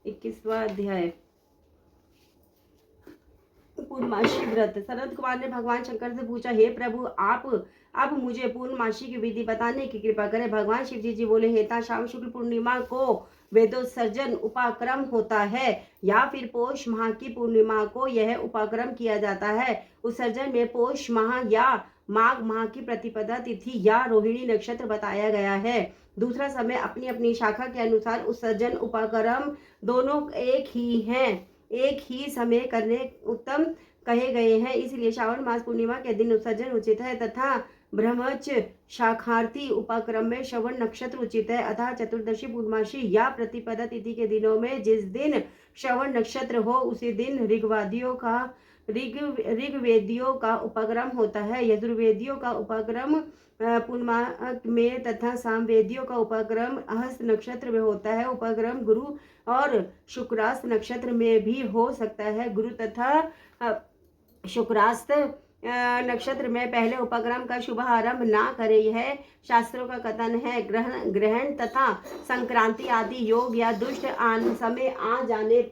21वां अध्याय। पूर्णमासी व्रत। सनत कुमार ने भगवान शंकर से पूछा, हे प्रभु, आप अब मुझे पूर्णमासी की विधि बताने की कृपा करें। भगवान शिव जी बोले, हेता श्रावण शुक्ल पूर्णिमा को वेदोत्सर्जन उपाक्रम होता है, या फिर पौष माह की पूर्णिमा को यह उपाक्रम किया जाता है। उत्सर्जन में पौष माह या माघ माह की प्रतिपदा तिथि या रोहिणी नक्षत्र बताया गया है। दूसरा समय अपनी अपनी शाखा के अनुसार उत्सर्जन उपाक्रम दोनों एक ही समय करने उत्तम कहे गए हैं। इसलिए श्रावण मास पूर्णिमा के दिन उत्सर्जन उचित है तथा ब्रह्मच शाखार्थी उपाक्रम में श्रवण नक्षत्र उचित है। अतः चतुर्दशी पूर्णमासी या प्रतिपदा तिथि के दिनों में जिस दिन श्रवण नक्षत्र हो उसी दिन ऋग्वेदियों का उपाक्रम होता है। यजुर्वेदियों का उपाक्रम पूर्णिमा में तथा सामवेदियों का उपाक्रम हस्त नक्षत्र में होता है। उपाक्रम गुरु और शुक्रास्त नक्षत्र में भी हो सकता है। गुरु तथा शुक्रास्त नक्षत्र में पहले उपक्रम का शुभ आरंभ ना करे, यह शास्त्रों का कथन है। ग्रहण तथा संक्रांति आदि योग या दुष्ट समय आ जाने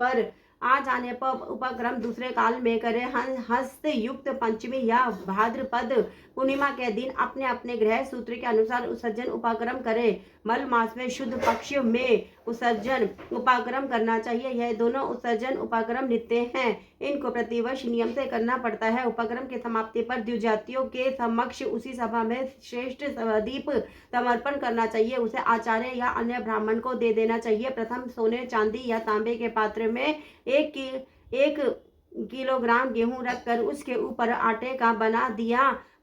पर उपक्रम दूसरे काल में करे। हस्त युक्त पंचमी या भाद्रपद पूर्णिमा के दिन अपने अपने ग्रह सूत्र के अनुसार उत्सर्जन उपाक्रम करे। मल मास में शुद्ध पक्ष में उत्सर्जन उपाक्रम करना चाहिए। यह दोनों उत्सर्जन उपाक्रम नित्य हैं, इनको प्रतिवर्ष नियम से करना पड़ता है। उपाक्रम के समाप्ति पर द्विजातियों के समक्ष उसी सभा में श्रेष्ठ दीप समर्पण करना चाहिए। उसे आचार्य या अन्य ब्राह्मण को दे देना चाहिए। प्रथम सोने, चांदी या तांबे के पात्र में एक किलोग्राम गेहूं रखकर उसके ऊपर आटे का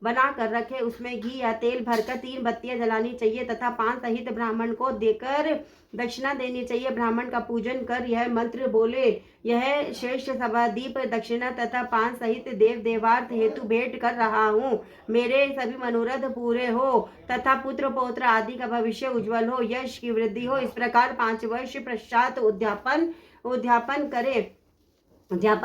बना कर रखे। उसमें घी या तेल भरकर 3 बत्तियां जलानी चाहिए तथा पान सहित ब्राह्मण को देकर दक्षिणा देनी चाहिए। ब्राह्मण का पूजन कर यह मंत्र बोले, यह श्रेष्ठ सभा दीप दक्षिणा तथा पान सहित देव देवार्थ हेतु भेंट कर रहा हूँ। मेरे सभी मनोरथ पूरे हो तथा पुत्र पौत्र आदि का भविष्य उज्जवल हो, यश की वृद्धि हो। इस प्रकार 5 वर्ष पश्चात उद्यापन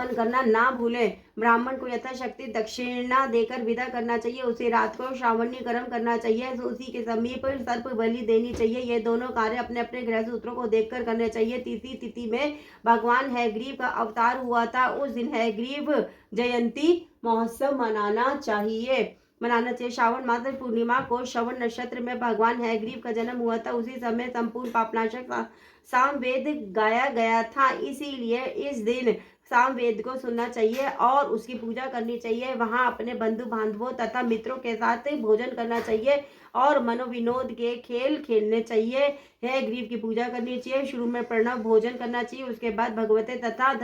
करना ना भूले। ब्राह्मण को यथाशक्ति दक्षिणा देकर विदा करना चाहिए। उसे रात को श्रावणी कर्म करना चाहिए। उसी के समीप सर्प बलि देनी चाहिए। ये दोनों कार्य अपने अपने ग्रह सूत्रों को देखकर करने चाहिए। तीसरी तिथि में भगवान हयग्रीव का अवतार हुआ था, उस दिन हयग्रीव जयंती महोत्सव मनाना चाहिए। श्रावण मास पूर्णिमा को श्रवण नक्षत्र में भगवान हयग्रीव का जन्म हुआ था। उसी समय संपूर्ण पापनाशक सामवेद गाया गया था, इसीलिए इस दिन सामवेद को सुनना चाहिए और उसकी पूजा करनी चाहिए। वहां अपने बंधु बांधवों तथा मित्रों के साथ भोजन करना चाहिए और मनोविनोद के खेल खेलने चाहिए। हयग्रीव की पूजा करनी चाहिए। शुरू में प्रणव भोजन करना चाहिए, उसके बाद भगवते तथा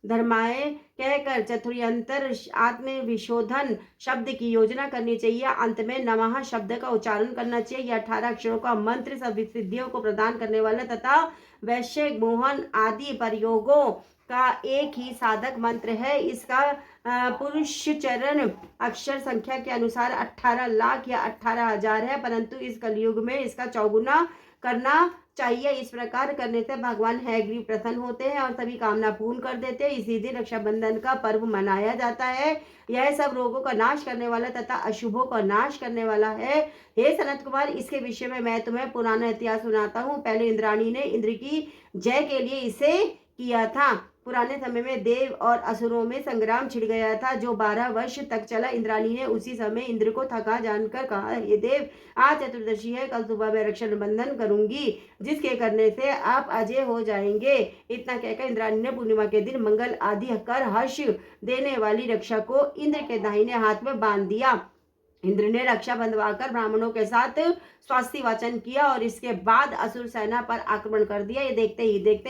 धर्माय कहकर चतुर्यंतर आत्मविशोधन शब्द की योजना करनी चाहिए। अंत में नमः शब्द का उच्चारण करना चाहिए। यह 18 अक्षरों का मंत्र सभी सिद्धियों को प्रदान करने वाला तथा वैश्य मोहन आदि प्रयोगों का एक ही साधक मंत्र है। इसका पुरुष चरण अक्षर संख्या के अनुसार 18 लाख या 18,000 है, परंतु इस कलयुग में इसका चौगुना करना चाहिए। इस प्रकार करने से भगवान हयग्रीव प्रसन्न होते हैं और सभी कामना पूर्ण कर देते हैं। इसी दिन रक्षाबंधन का पर्व मनाया जाता है। यह सब रोगों का नाश करने वाला तथा अशुभों का नाश करने वाला है। हे सनत कुमार, इसके विषय में मैं तुम्हें पुराना इतिहास सुनाता हूँ। पहले इंद्राणी ने इंद्र की जय के लिए इसे किया था। पुराने समय में देव और असुरों में संग्राम छिड़ गया था, जो 12 वर्ष तक चला। इंद्राणी ने उसी समय इंद्र को थका जानकर कहा, हे देव, आज चतुर्दशी है, कल सुबह मैं रक्षण बंधन करूंगी, जिसके करने से आप अजय हो जाएंगे। इतना कहकर इंद्राणी ने पूर्णिमा के दिन मंगल आदि कर हर्ष देने वाली रक्षा को इंद्र के दाहिने हाथ में बांध दिया। इंद्र ने रक्षा बंधवाकर ब्राह्मणों के साथ स्वास्थ्य वाचन किया और इसके बाद असुर सेना पर आक्रमण कर दिया। ये देखते ही देखते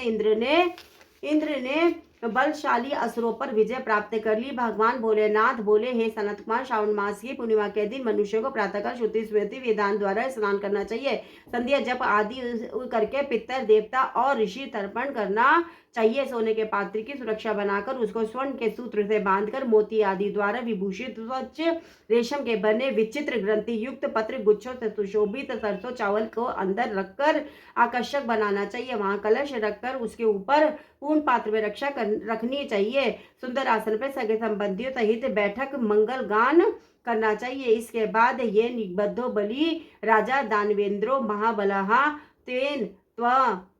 इंद्र ने बलशाली असुरों पर विजय प्राप्त कर ली। भगवान भोलेनाथ बोले, हे सनत कुमार, श्रावण मास की पूर्णिमा के दिन मनुष्य को प्रातःकाल श्रुति स्मृति विधान द्वारा स्नान करना चाहिए। संध्या जप आदि करके पितर देवता और ऋषि तर्पण करना चाहिए। सोने के पात्र की सुरक्षा बनाकर उसको स्वर्ण के सूत्र से बांधकर मोती आदि द्वारा विभूषित स्वच्छ रेशम के बने विचित्र ग्रंथि युक्त पत्र गुच्छों से सुशोभित सरसों चावल को अंदर रखकर आकर्षक बनाना चाहिए। वहां कलश रखकर उसके ऊपर पूर्ण पात्र में रखनी चाहिए। सुंदर आसन पर सगे संबंधियों सहित बैठक मंगल गान करना चाहिए। इसके बाद ये निबद्धो बलि राजा दानवेंद्रो महाबलहा तेन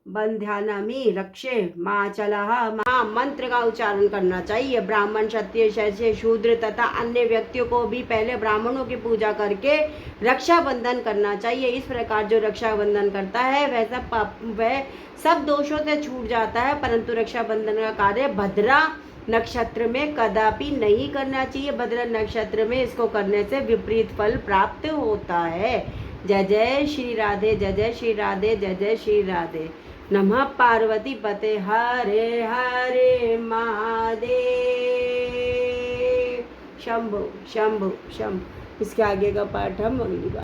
बंध्यानामि रक्षे माचलः मंत्र का उच्चारण करना चाहिए। ब्राह्मण, क्षत्रिय, शैष्य, शूद्र तथा अन्य व्यक्तियों को भी पहले ब्राह्मणों की पूजा करके रक्षाबंधन करना चाहिए। इस प्रकार जो रक्षाबंधन करता है वह सब दोषों से छूट जाता है। परंतु रक्षाबंधन का कार्य भद्रा नक्षत्र में कदापि नहीं करना चाहिए। भद्रा नक्षत्र में इसको करने से विपरीत फल प्राप्त होता है। जय जय श्री राधे, जय जय श्री राधे, जय जय श्री राधे। नमः पार्वती पते हरे हरे महादेव। शंभु शंभु शंभु। इसके आगे का पाठ हम अगली बार